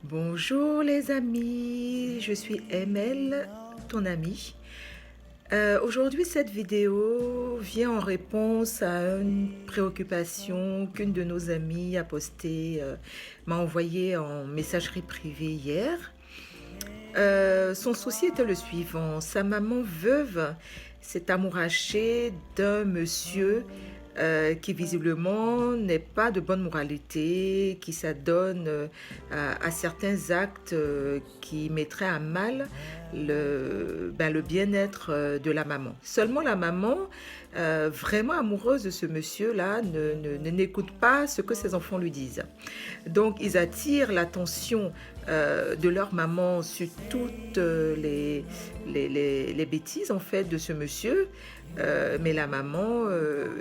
Bonjour les amis, je suis ML, ton amie. Aujourd'hui, cette vidéo vient en réponse à une préoccupation qu'une de nos amies a postée, m'a envoyée en messagerie privée hier. Son souci était le suivant. Sa maman veuve s'est amourachée d'un monsieur qui visiblement n'est pas de bonne moralité, qui s'adonne à certains actes qui mettraient à mal le bien-être de la maman. Seulement la maman, vraiment amoureuse de ce monsieur-là, n'écoute pas ce que ses enfants lui disent. Donc ils attirent l'attention de leur maman sur toutes les bêtises en fait de ce monsieur. Mais la maman,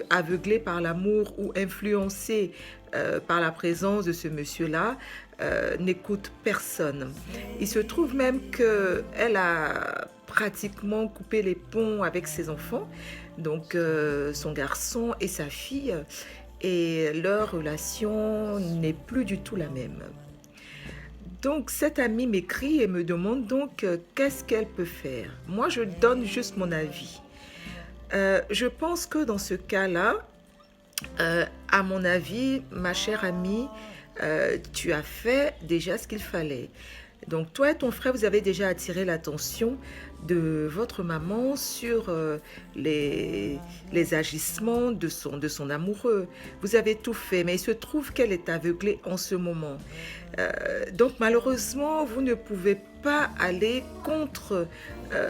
aveuglée par l'amour ou influencée par la présence de ce monsieur-là, n'écoute personne. Il se trouve même qu'elle a pratiquement coupé les ponts avec ses enfants, donc son garçon et sa fille, et leur relation n'est plus du tout la même. Donc cette amie m'écrit et me demande donc qu'est-ce qu'elle peut faire. Moi, je donne juste mon avis. Je pense que dans ce cas-là, à mon avis, ma chère amie, tu as fait déjà ce qu'il fallait. Donc toi et ton frère, vous avez déjà attiré l'attention de votre maman sur les agissements de son amoureux. Vous avez tout fait, mais il se trouve qu'elle est aveuglée en ce moment. Donc malheureusement, vous ne pouvez pas aller contre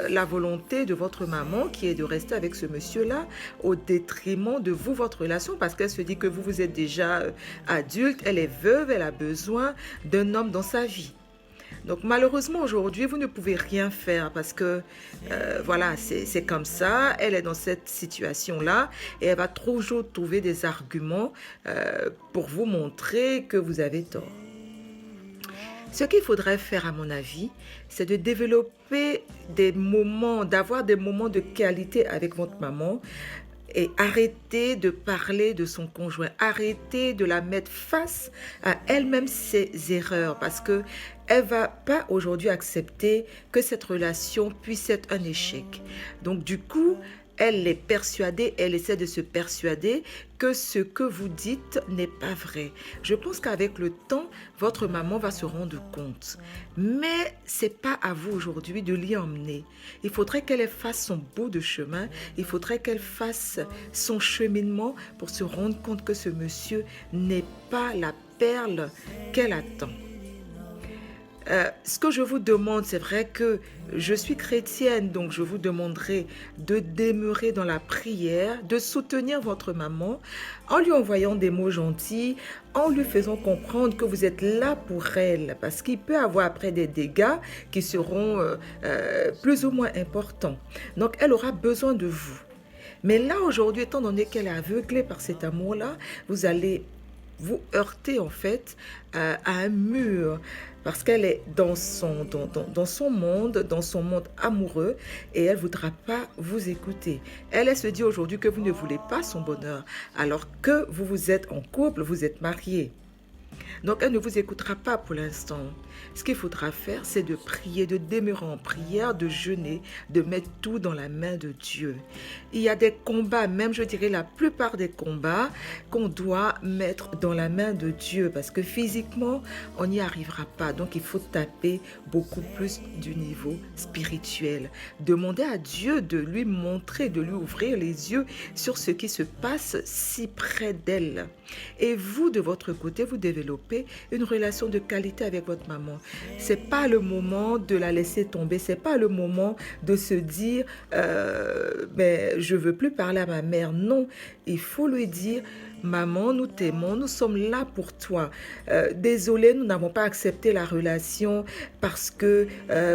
la volonté de votre maman qui est de rester avec ce monsieur-là au détriment de vous, votre relation, parce qu'elle se dit que vous êtes déjà adulte, elle est veuve, elle a besoin d'un homme dans sa vie. Donc malheureusement aujourd'hui, vous ne pouvez rien faire parce que voilà, c'est comme ça, elle est dans cette situation-là et elle va toujours trouver des arguments pour vous montrer que vous avez tort. Ce qu'il faudrait faire, à mon avis, c'est de développer des moments, d'avoir des moments de qualité avec votre maman et arrêter de parler de son conjoint, arrêter de la mettre face à elle-même ses erreurs parce que elle va pas aujourd'hui accepter que cette relation puisse être un échec. Donc du coup, elle est persuadée, elle essaie de se persuader que ce que vous dites n'est pas vrai. Je pense qu'avec le temps, votre maman va se rendre compte. Mais c'est pas à vous aujourd'hui de l'y emmener. Il faudrait qu'elle fasse son bout de chemin, il faudrait qu'elle fasse son cheminement pour se rendre compte que ce monsieur n'est pas la perle qu'elle attend. Ce que je vous demande, c'est vrai que je suis chrétienne, donc je vous demanderai de demeurer dans la prière, de soutenir votre maman en lui envoyant des mots gentils, en lui faisant comprendre que vous êtes là pour elle, parce qu'il peut avoir après des dégâts qui seront plus ou moins importants. Donc elle aura besoin de vous. Mais là, aujourd'hui, étant donné qu'elle est aveuglée par cet amour-là, vous allez vous heurter en fait à un mur parce qu'elle est dans son monde amoureux et elle ne voudra pas vous écouter. Elle se dit aujourd'hui que vous ne voulez pas son bonheur alors que vous êtes en couple, vous êtes mariés. Donc, elle ne vous écoutera pas pour l'instant. Ce qu'il faudra faire, c'est de prier, de demeurer en prière, de jeûner, de mettre tout dans la main de Dieu. Il y a des combats, même je dirais la plupart des combats, qu'on doit mettre dans la main de Dieu parce que physiquement, on n'y arrivera pas. Donc, il faut taper beaucoup plus du niveau spirituel. Demander à Dieu de lui montrer, de lui ouvrir les yeux sur ce qui se passe si près d'elle. Et vous, de votre côté, vous développez une relation de qualité avec votre maman. C'est pas le moment de la laisser tomber, c'est pas le moment de se dire mais je veux plus parler à ma mère. Non, il faut lui dire maman, nous t'aimons, nous sommes là pour toi. Désolé, nous n'avons pas accepté la relation parce que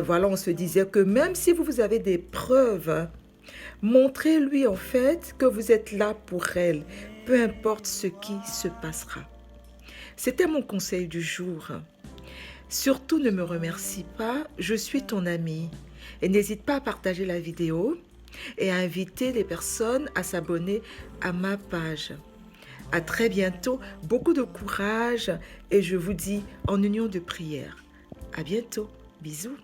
voilà, on se disait que même si vous avez des preuves, montrez-lui en fait que vous êtes là pour elle, peu importe ce qui se passera. C'était mon conseil du jour. Surtout ne me remercie pas, je suis ton amie. Et n'hésite pas à partager la vidéo et à inviter les personnes à s'abonner à ma page. À très bientôt, beaucoup de courage et je vous dis en union de prière. À bientôt. Bisous.